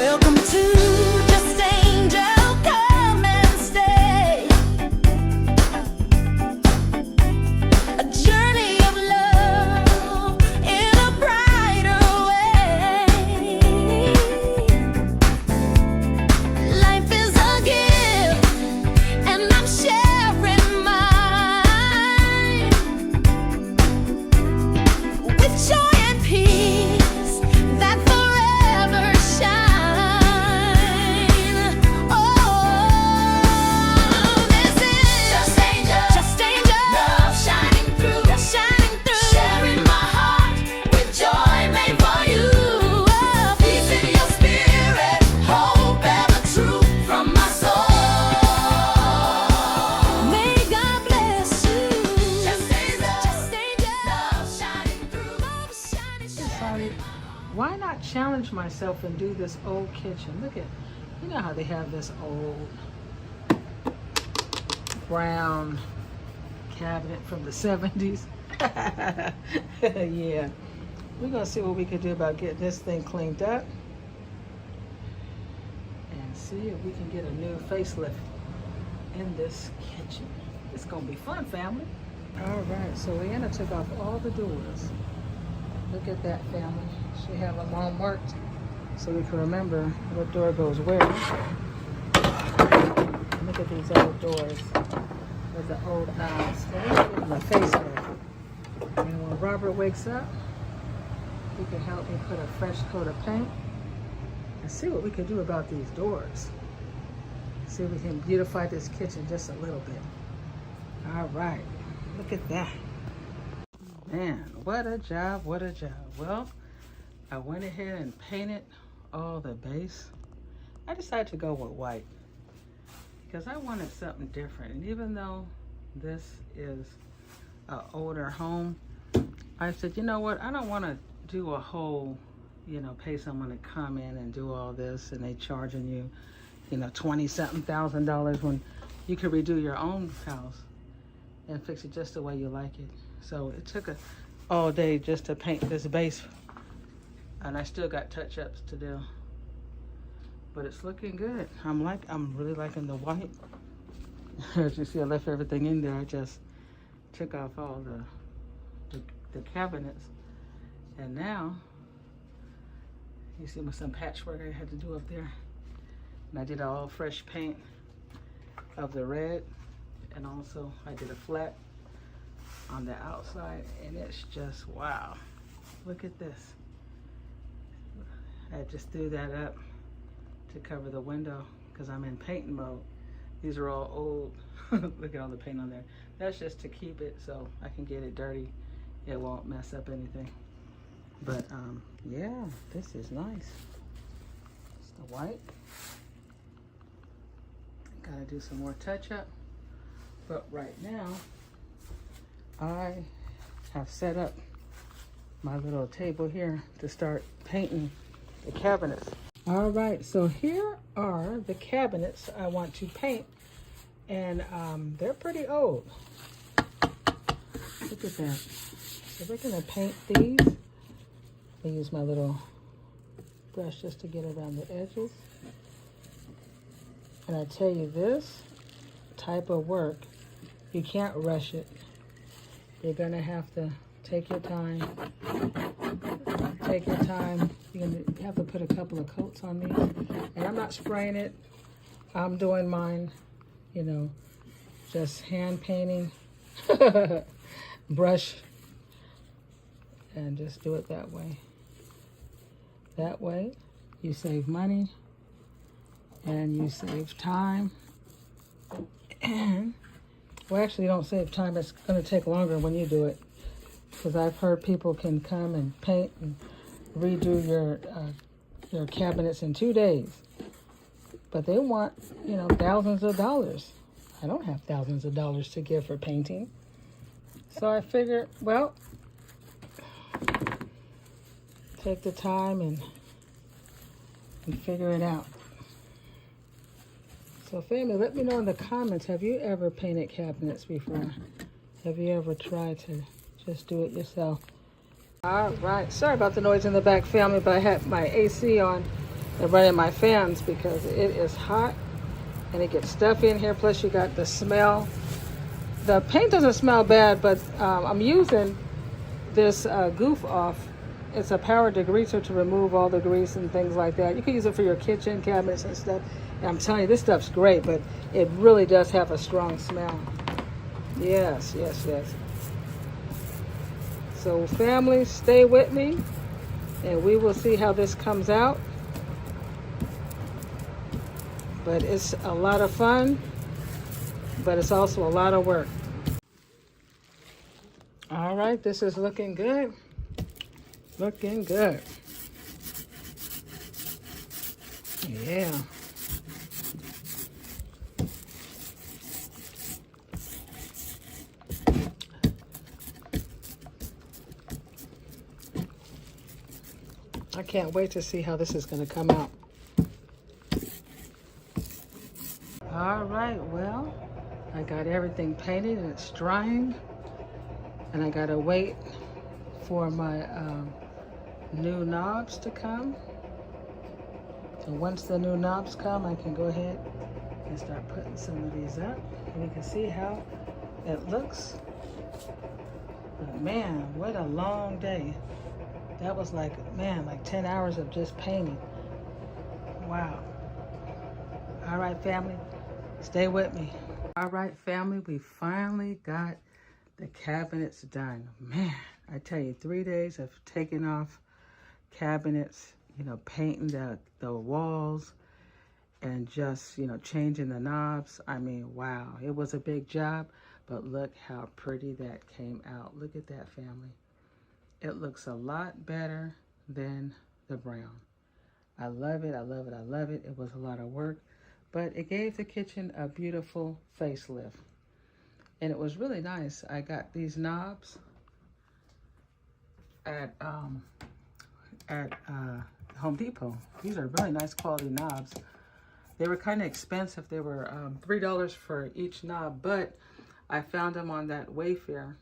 Welcome to Just Angel, come and stay. A journey of love in a brighter way. Life is a gift, and I'm sharing mine with joy and peace that forever shine. Oh, this is Just Angel, love shining through, sharing my heart with joy made for you. Peace in your spirit, hope ever true from my soul. May God bless you. Just Angel, love shining through, Decided, why not challenge myself and do this old kitchen? Look at, you know how they have this old brown cabinet from the 70s? Yeah. We're gonna see what we could do about getting this thing cleaned up and see if we can get a new facelift in this kitchen. It's gonna be fun, family. All right, so Leanna took off all the doors. Look at that, family. She have them all marked so we can remember what door goes where. Look at these old doors with the old eyes. So let's give them a facelift. And when Robert wakes up, he can help me put a fresh coat of paint and see what we can do about these doors. See if we can beautify this kitchen just a little bit. All right, look at that. Man, what a job, what a job. Well, I went ahead and painted all the base. I decided to go with white because I wanted something different. And even though this is an older home, I said, you know what, I don't want to do a whole, pay someone to come in and do all this and they charging you, $20-something thousand when you could redo your own house and fix it just the way you like it. So it took all day just to paint this base, and I still got touch-ups to do, but it's looking good. I'm really liking the white. As you see, I left everything in there. I just took off all the cabinets, and now you see with some patchwork I had to do up there, and I did all fresh paint of the red, and also I did a flat on the outside, and it's just wow. Look at this. I just threw that up to cover the window because I'm in painting mode. These are all old. Look at all the paint on there. That's just to keep it so I can get it dirty. It won't mess up anything. But yeah, this is nice. It's the white. Gotta do some more touch up. But right now, I have set up my little table here to start painting the cabinets. All right, so here are the cabinets I want to paint, and they're pretty old. Look at that. So we're gonna paint these. I use my little brush just to get around the edges. And I tell you, this type of work, you can't rush it. You're gonna have to take your time. Take your time. You're gonna have to put a couple of coats on these. And I'm not spraying it. I'm doing mine, just hand painting. Brush. And just do it that way. That way, you save money. And you save time. And well, actually, you don't save time. It's going to take longer when you do it, because I've heard people can come and paint and redo your cabinets in 2 days, but they want thousands of dollars. I don't have thousands of dollars to give for painting, so I figured, well, take the time and figure it out. So family, let me know in the comments, have you ever painted cabinets before? Have you ever tried to just do it yourself? All right, sorry about the noise in the back, family, but I had my AC on and running my fans because it is hot and it gets stuffy in here. Plus you got the smell. The paint doesn't smell bad, but I'm using this goof off. It's a power degreaser to remove all the grease and things like that. You can use it for your kitchen cabinets and stuff. And I'm telling you, this stuff's great, but it really does have a strong smell. Yes, yes, yes. So family, stay with me and we will see how this comes out. But it's a lot of fun, but it's also a lot of work. All right, this is looking good. Looking good. Yeah. I can't wait to see how this is going to come out. All right, well, I got everything painted and it's drying. And I got to wait for my new knobs to come. And once the new knobs come, I can go ahead and start putting some of these up. And you can see how it looks. But man, what a long day. That was like 10 hours of just painting. Wow. All right, family, stay with me. All right, family, we finally got the cabinets done. Man, I tell you, 3 days of taking off cabinets, painting the walls and just, changing the knobs. I mean, wow, it was a big job, but look how pretty that came out. Look at that, family. It looks a lot better than the brown. I love it, I love it, I love it. It was a lot of work, but it gave the kitchen a beautiful facelift. And it was really nice. I got these knobs at Home Depot. These are really nice quality knobs. They were kind of expensive. They were $3 for each knob, but I found them on that Wayfair.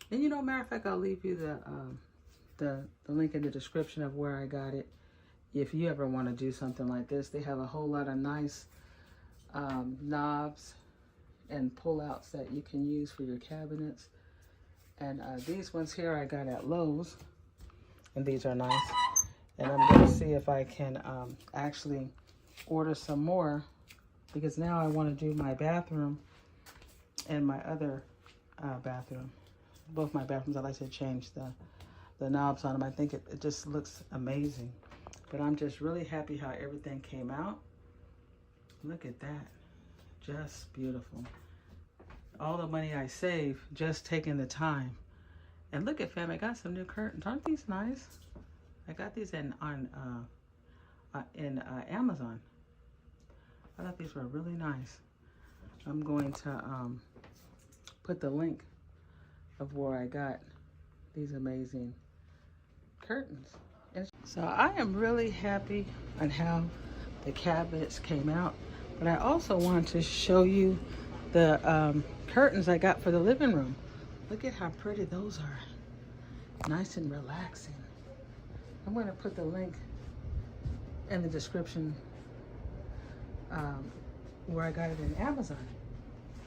And matter of fact, I'll leave you the link in the description of where I got it. If you ever want to do something like this, they have a whole lot of nice knobs and pull-outs that you can use for your cabinets. And these ones here I got at Lowe's, and these are nice. And I'm going to see if I can actually order some more, because now I want to do my bathroom and my other bathroom. Both my bathrooms, I like to change the knobs on them. I think it just looks amazing. But I'm just really happy how everything came out. Look at that. Just beautiful. All the money I save just taking the time. And look at, fam, I got some new curtains. Aren't these nice? I got these in Amazon. I thought these were really nice. I'm going to put the link of where I got these amazing curtains. And so I am really happy on how the cabinets came out. But I also want to show you the curtains I got for the living room. Look at how pretty those are. Nice and relaxing. I'm going to put the link in the description where I got it in Amazon.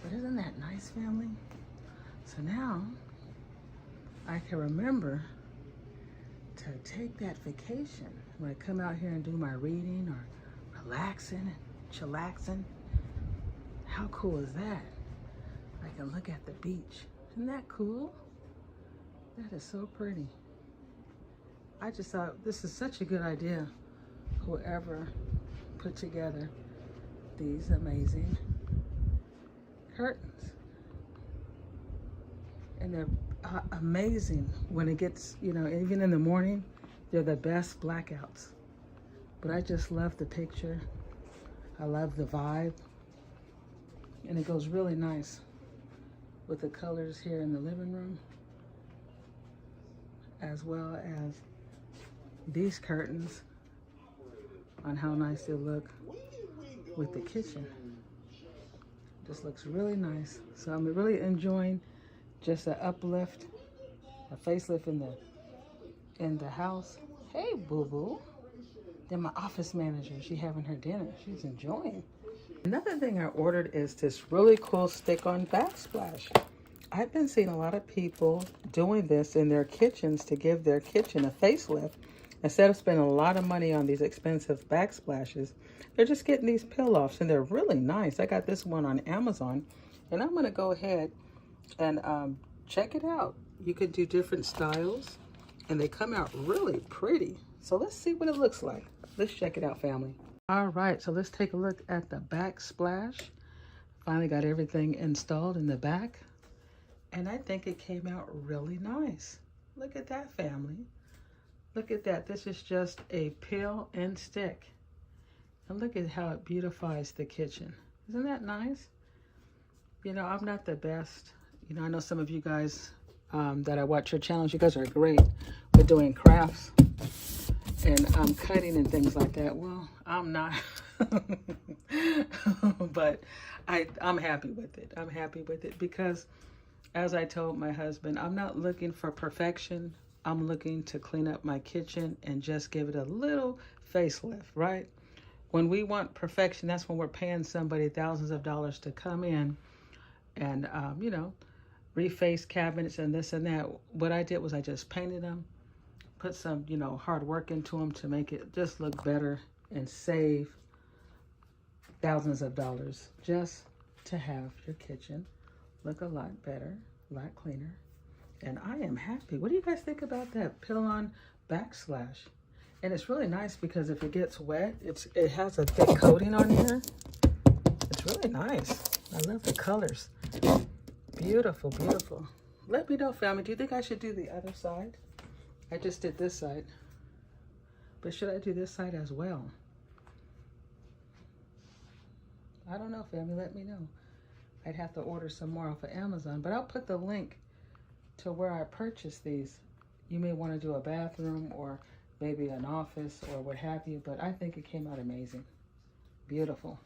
But isn't that nice, family? So now I can remember to take that vacation when I come out here and do my reading or relaxing and chillaxing. How cool is that? I can look at the beach. Isn't that cool? That is so pretty. I just thought this is such a good idea. Whoever put together these amazing curtains. And they're amazing when it gets, even in the morning, they're the best blackouts. But I just love the picture. I love the vibe. And it goes really nice with the colors here in the living room, as well as these curtains on how nice they look with the kitchen. Just looks really nice. So I'm really enjoying just an uplift, a facelift in the house. Hey, boo-boo. Then my office manager, she having her dinner. She's enjoying. Another thing I ordered is this really cool stick-on backsplash. I've been seeing a lot of people doing this in their kitchens to give their kitchen a facelift. Instead of spending a lot of money on these expensive backsplashes, they're just getting these peel-offs, and they're really nice. I got this one on Amazon, and I'm going to go ahead and check it out. You could do different styles, and they come out really pretty. So let's see what it looks like. Let's check it out, family. All right, so let's take a look at the backsplash. Finally got everything installed in the back, and I think it came out really nice. Look at that, family. Look at that. This is just a peel and stick. And look at how it beautifies the kitchen. Isn't that nice? You know, I'm not the best. You know, I know some of you guys that I watch your channels, you guys are great with doing crafts and cutting and things like that. Well, I'm not. But I'm happy with it. I'm happy with it because, as I told my husband, I'm not looking for perfection. I'm looking to clean up my kitchen and just give it a little facelift, right? When we want perfection, that's when we're paying somebody thousands of dollars to come in and, you know, reface cabinets and this and that. What I did was I just painted them, put some, you know, hard work into them to make it just look better and save thousands of dollars just to have your kitchen look a lot better, a lot cleaner. And I am happy. What do you guys think about that peel-on backsplash? And it's really nice because if it gets wet, it has a thick coating on here. It's really nice. I love the colors. Beautiful, beautiful. Let me know, family. Do you think I should do the other side? I just did this side. But should I do this side as well? I don't know, family. Let me know. I'd have to order some more off of Amazon. But I'll put the link to where I purchased these. You may want to do a bathroom or maybe an office or what have you, but I think it came out amazing. Beautiful.